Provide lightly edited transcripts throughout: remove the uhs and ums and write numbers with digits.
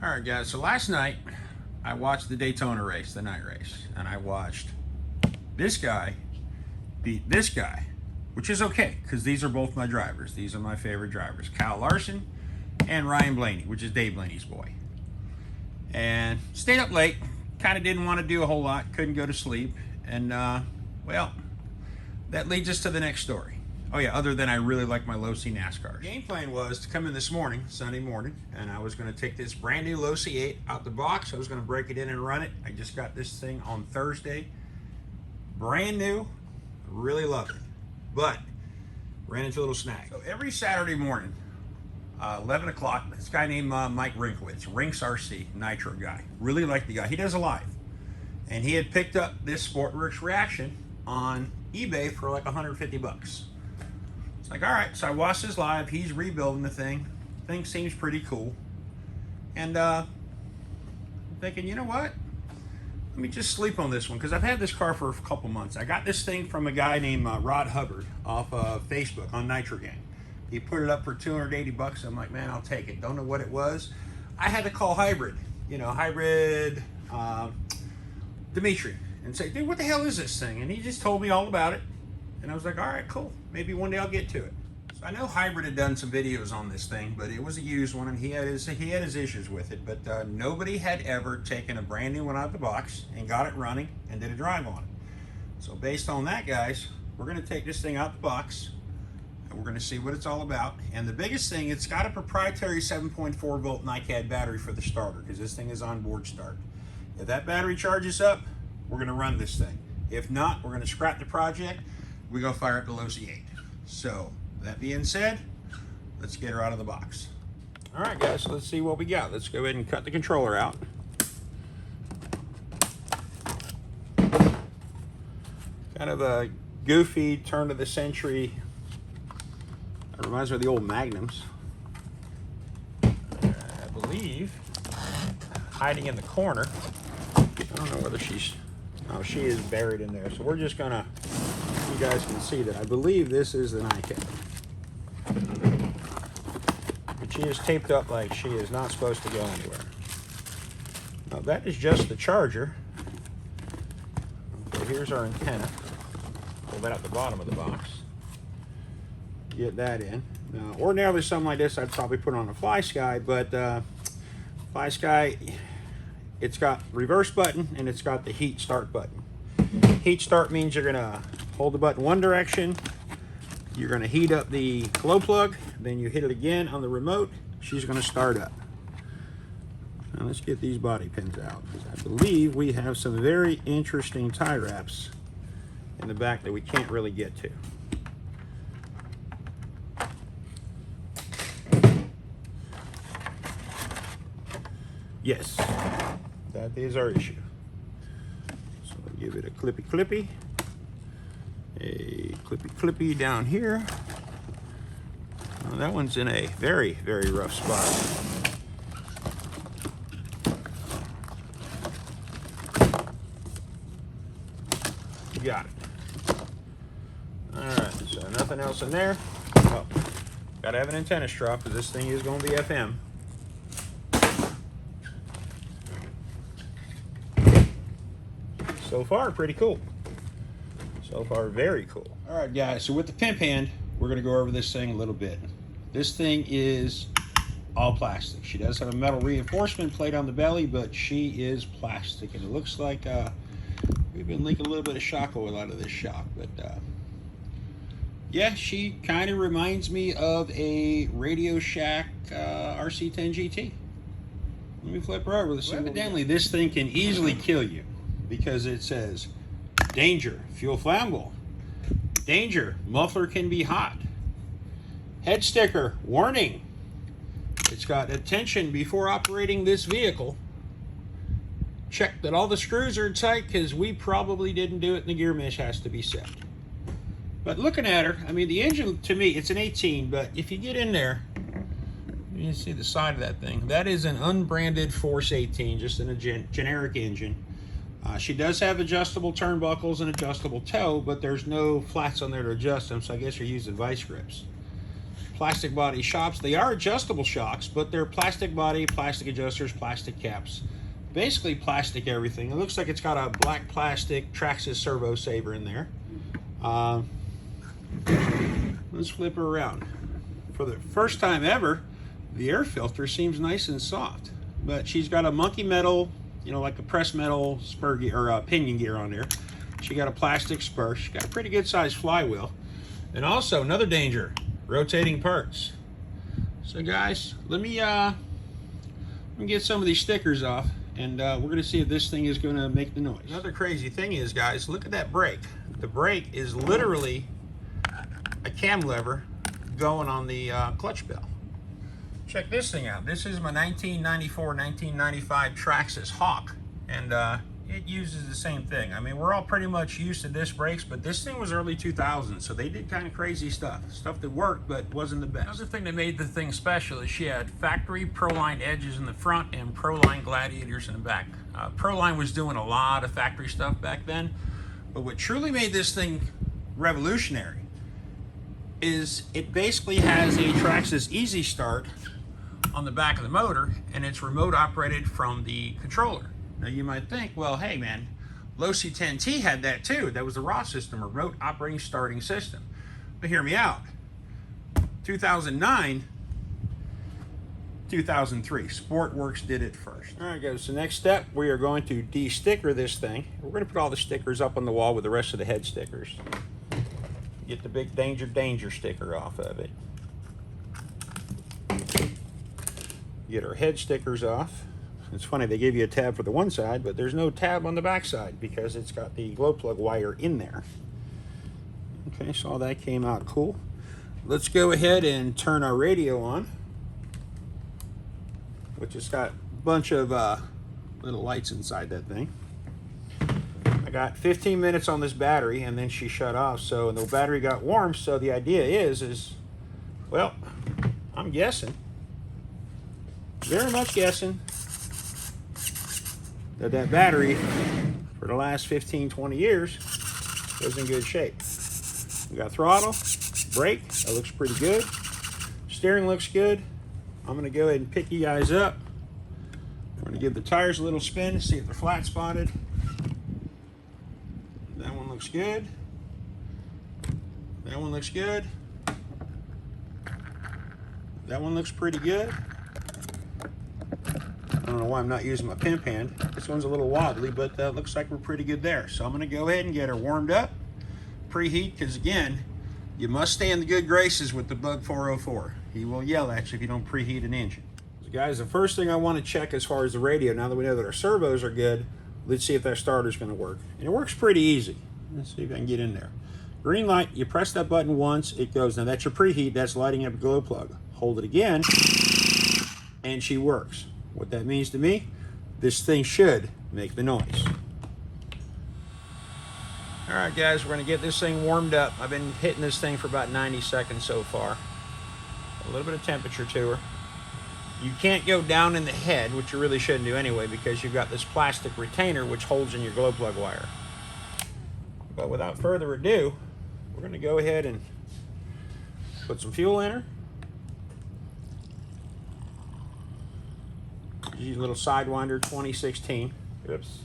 All right, guys, so last night I watched the Daytona race, the night race, and I watched this guy beat this guy, which is okay because these are both my drivers. These are my favorite drivers, Kyle Larson and Ryan Blaney, which is Dave Blaney's boy. And stayed up late, kind of didn't want to do a whole lot, couldn't go to sleep, and well, that leads us to the next story. Oh yeah, other than I really like my low-C NASCARs. Game plan was to come in this morning, Sunday morning, and I was going to take this brand new low-C 8 out the box. I was going to break it in and run it. I just got this thing on Thursday. Brand new, really love it. But ran into a little snag. So every Saturday morning, 11 o'clock, this guy named Mike Rinkowitz, Rinks RC, Nitro guy. Really like the guy. He does a live. And he had picked up this Sportwerks reaction on eBay for like 150 bucks. It's like, all right, so I watched his live. He's rebuilding the thing. Thing seems pretty cool. And I'm thinking, you know what? Let me just sleep on this one because I've had this car for a couple months. I got this thing from a guy named Rod Hubbard off of Facebook on Nitro Gang. He put it up for 280 bucks. I'm like, man, I'll take it. Don't know what it was. I had to call Hybrid, Dimitri, and say, dude, what the hell is this thing? And he just told me all about it. And I was like, all right, cool. Maybe one day I'll get to it. So I know Hybrid had done some videos on this thing, but it was a used one, and he had his issues with it. But nobody had ever taken a brand new one out of the box and got it running and did a drive on it. So based on that, guys, we're going to take this thing out the box, and we're going to see what it's all about. And the biggest thing, it's got a proprietary 7.4 volt NiCad battery for the starter, because this thing is on board start. If that battery charges up, we're going to run this thing. If not, we're going to scrap the project. We go fire up the low-C 8. So that being said, let's get her out of the box. All right, guys, so let's see what we got. Let's go ahead and cut the controller out. Kind of a goofy turn of the century. It reminds me of the old Magnums. I believe hiding in the corner. I don't know whether she's, oh, she is buried in there. So we're just gonna, you guys can see that I believe this is the NiCad. But she is taped up like she is not supposed to go anywhere. Now that is just the charger. Okay, here's our antenna. Pull that out the bottom of the box. Get that in. Now, ordinarily something like this I'd probably put on a Fly Sky, but Fly Sky, it's got reverse button and it's got the heat start button. Heat start means you're gonna hold the button one direction, you're gonna heat up the glow plug, then you hit it again on the remote, she's gonna start up. Now let's get these body pins out, because I believe we have some very interesting tie wraps in the back that we can't really get to. Yes, that is our issue. So I'll give it a clippy, a clippy down here. That one's in a very, very rough spot. Got it. All right, so nothing else in there. Oh, gotta have an antenna strap because this thing is going to be FM. So far, pretty cool. So far, very cool. All right, guys, so with the pimp hand, we're gonna go over this thing a little bit. This thing is all plastic. She does have a metal reinforcement plate on the belly, but she is plastic. And it looks like we've been leaking a little bit of shock oil out of this shock, but yeah, she kind of reminds me of a Radio Shack RC10 GT. Let me flip her over. Well, evidently, this thing can easily kill you, because it says, danger, fuel flammable. Danger, muffler can be hot. Head sticker, warning. It's got attention before operating this vehicle. Check that all the screws are tight, because we probably didn't do it and the gear mesh has to be set. But looking at her, I mean, the engine, to me, it's an 18, but if you get in there, you can see the side of that thing. That is an unbranded Force 18, just in a generic engine. She does have adjustable turnbuckles and adjustable toe, but there's no flats on there to adjust them, so I guess you're using vice grips. plastic body shocks. They are adjustable shocks, but they're plastic body, plastic adjusters, plastic caps. Basically plastic everything. It looks like it's got a black plastic Traxxas servo saver in there. Let's flip her around. For the first time ever, the air filter seems nice and soft, but she's got a monkey metal, you know, like a press metal spur gear or pinion gear on there. She got a plastic spur. She's got a pretty good sized flywheel. And also another danger, rotating parts. So guys, let me get some of these stickers off, and we're gonna see if this thing is gonna make the noise. Another crazy thing is, guys, look at that brake. The brake is literally a cam lever going on the clutch bell. Check this thing out. This is my 1994-1995 Traxxas Hawk, and it uses the same thing. I mean, we're all pretty much used to disc brakes, but this thing was early 2000s, so they did kind of crazy stuff that worked but wasn't the best. Another thing that made the thing special is she had factory Proline edges in the front and Proline gladiators in the back. Proline was doing a lot of factory stuff back then, but what truly made this thing revolutionary is it basically has a Traxxas Easy Start on the back of the motor, and it's remote operated from the controller. Now you might think, well, hey man, Losi 10T had that too. That was the raw system, remote operating starting system. But hear me out. 2009, 2003, Sportwerks did it first. All right guys, so next step, we are going to de-sticker this thing. We're gonna put all the stickers up on the wall with the rest of the head stickers. Get the big danger sticker off of it. Get our head stickers off. It's funny, they give you a tab for the one side, but there's no tab on the back side because it's got the glow plug wire in there. Okay, so all that came out cool. Let's go ahead and turn our radio on, which has got a bunch of little lights inside that thing. I got 15 minutes on this battery, and then she shut off, so the battery got warm. So the idea is well, I'm guessing, very much guessing, that battery for the last 15-20 years was in good shape. We got throttle, brake, that looks pretty good. Steering looks good. I'm gonna go ahead and pick you guys up. I'm gonna give the tires a little spin to see if they're flat spotted. That one looks good. That one looks good. That one looks pretty good. I don't know why I'm not using my pimp hand. This one's a little wobbly, but looks like we're pretty good there. So I'm gonna go ahead and get her warmed up, preheat, because again, you must stay in the good graces with the Bug 404. He will yell at you if you don't preheat an engine. So guys, the first thing I want to check as far as the radio, now that we know that our servos are good, let's see if that starter's gonna work. And it works pretty easy. Let's see if I can get in there. Green light, you press that button once, it goes. Now that's your preheat, that's lighting up a glow plug. Hold it again, and she works. What that means to me, this thing should make the noise. All right guys, we're gonna get this thing warmed up. I've been hitting this thing for about 90 seconds so far. A little bit of temperature to her. You can't go down in the head, which you really shouldn't do anyway, because you've got this plastic retainer which holds in your glow plug wire. But without further ado, we're gonna go ahead and put some fuel in her. Use a little Sidewinder 2016. Oops.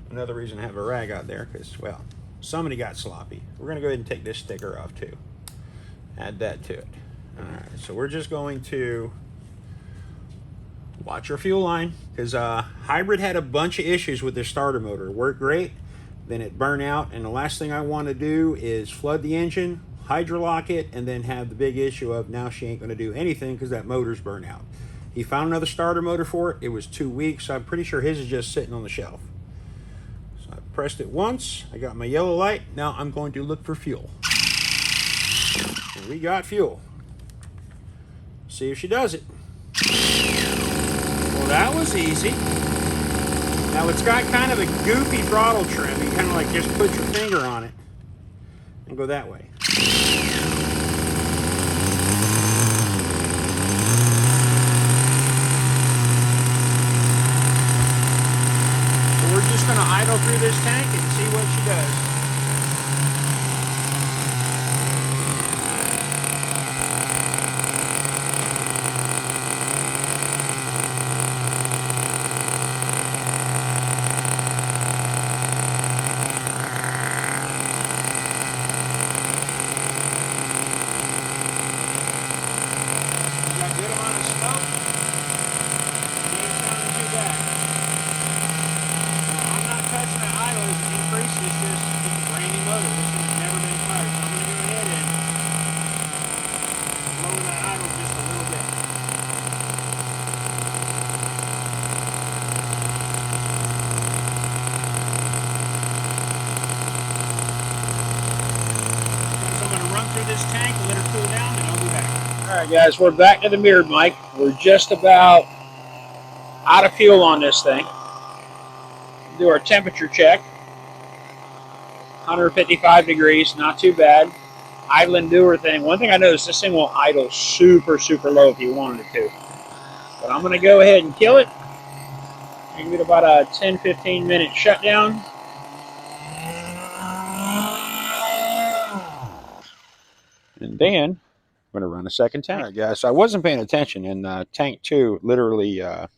Another reason to have a rag out there, because, well, somebody got sloppy. We're gonna go ahead and take this sticker off too. Add that to it. All right, so we're just going to watch our fuel line, because Hybrid had a bunch of issues with their starter motor. It worked great, then it burned out, and the last thing I want to do is flood the engine, hydrolock it, and then have the big issue of now she ain't gonna do anything because that motor's burned out. He found another starter motor for it. It was 2 weeks, so I'm pretty sure his is just sitting on the shelf. So I pressed it once, I got my yellow light. Now I'm going to look for fuel. And we got fuel. See if she does it. Well, that was easy. Now it's got kind of a goofy throttle trim. You kind of like just put your finger on it and go that way. We're just going to idle through this tank and see what she does. Alright guys, we're back to the mirrored mic. We're just about out of fuel on this thing. Do our temperature check. 155 degrees, not too bad. Idling do her thing. One thing I noticed, this thing will idle super low if you wanted it to. But I'm going to go ahead and kill it. Give it about a 10-15 minute shutdown. And then I'm going to run a second tank. All right, guys, so I wasn't paying attention, and tank 2 literally, how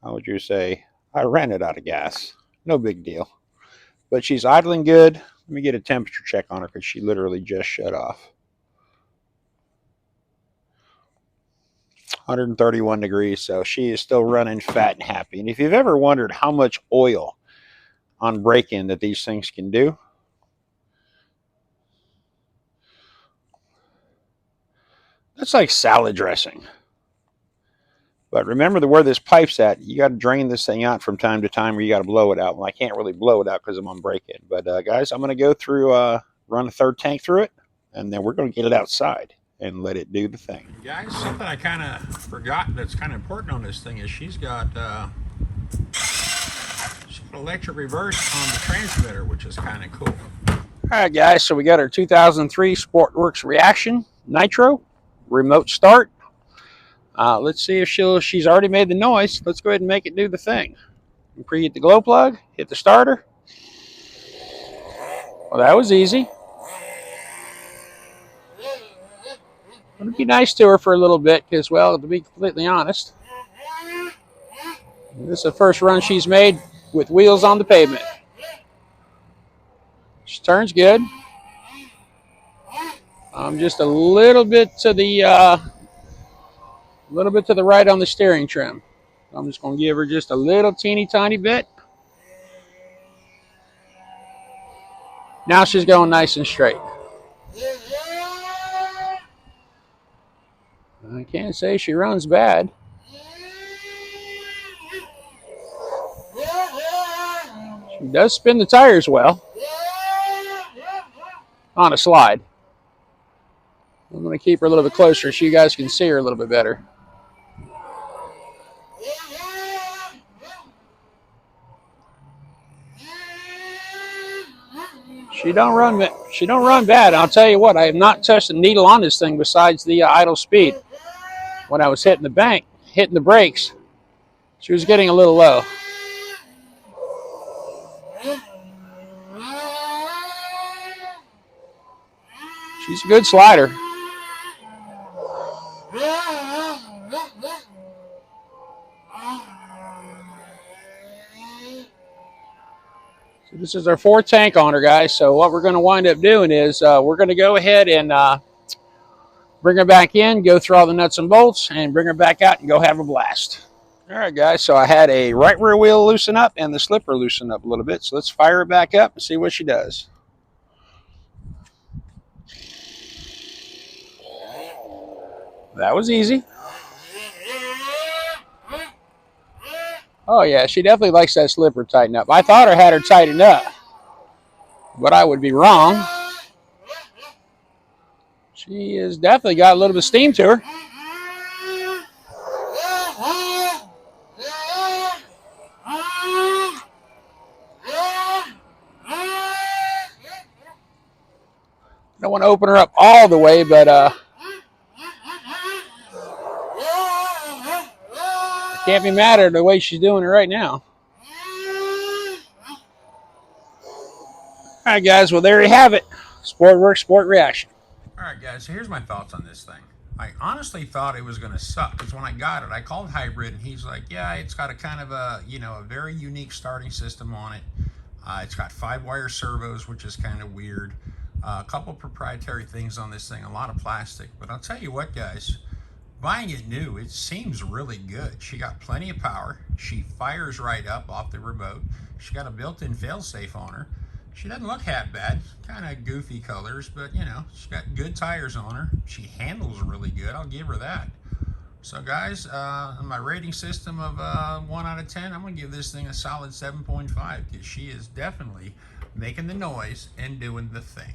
would you say, I ran it out of gas. No big deal. But she's idling good. Let me get a temperature check on her because she literally just shut off. 131 degrees, so she is still running fat and happy. And if you've ever wondered how much oil on break-in that these things can do, that's like salad dressing. But remember where this pipe's at, you got to drain this thing out from time to time, or you got to blow it out. Well, I can't really blow it out because I'm on break-in. But guys, I'm going to go through, run a third tank through it, and then we're going to get it outside and let it do the thing. Guys, something I kind of forgot that's kind of important on this thing is she's got electric reverse on the transmitter, which is kind of cool. All right, guys, so we got our 2003 Sportwerks Reaction Nitro remote start. Let's see if she's already made the noise. Let's go ahead and make it do the thing. Preheat the glow plug, hit the starter. Well, that was easy. I'm going to be nice to her for a little bit because, well, to be completely honest, this is the first run she's made with wheels on the pavement. She turns good. I'm just a little bit to the right on the steering trim. I'm just going to give her just a little teeny tiny bit. Now she's going nice and straight. I can't say she runs bad. She does spin the tires well on a slide. I'm going to keep her a little bit closer so you guys can see her a little bit better. She don't run bad. I'll tell you what, I have not touched a needle on this thing besides the idle speed. When I was hitting the brakes, she was getting a little low. She's a good slider. So this is our fourth tank on her, guys. So what we're going to wind up doing is we're going to go ahead and bring her back in, go through all the nuts and bolts, and bring her back out and go have a blast. All right, guys, so I had a right rear wheel loosen up and the slipper loosen up a little bit. So let's fire her back up and see what she does. That was easy. Oh, yeah, she definitely likes that slipper tighten up. I thought I had her tighten up, but I would be wrong. She has definitely got a little bit of steam to her. I don't want to open her up all the way, but can't be mad at the way she's doing it right now. All right, guys. Well, there you have it. Sportwerks Sport Reaction. All right, guys. So here's my thoughts on this thing. I honestly thought it was going to suck because when I got it, I called Hybrid, and he's like, "Yeah, it's got a kind of a a very unique starting system on it. It's got 5-wire servos, which is kind of weird. A couple proprietary things on this thing, a lot of plastic. But I'll tell you what, guys." Buying it new, it seems really good. She got plenty of power. She fires right up off the remote. She got a built-in fail-safe on her. She doesn't look half bad. Kind of goofy colors, but she's got good tires on her. She handles really good. I'll give her that. So guys, on my rating system of 1 out of 10, I'm going to give this thing a solid 7.5 because she is definitely making the noise and doing the thing.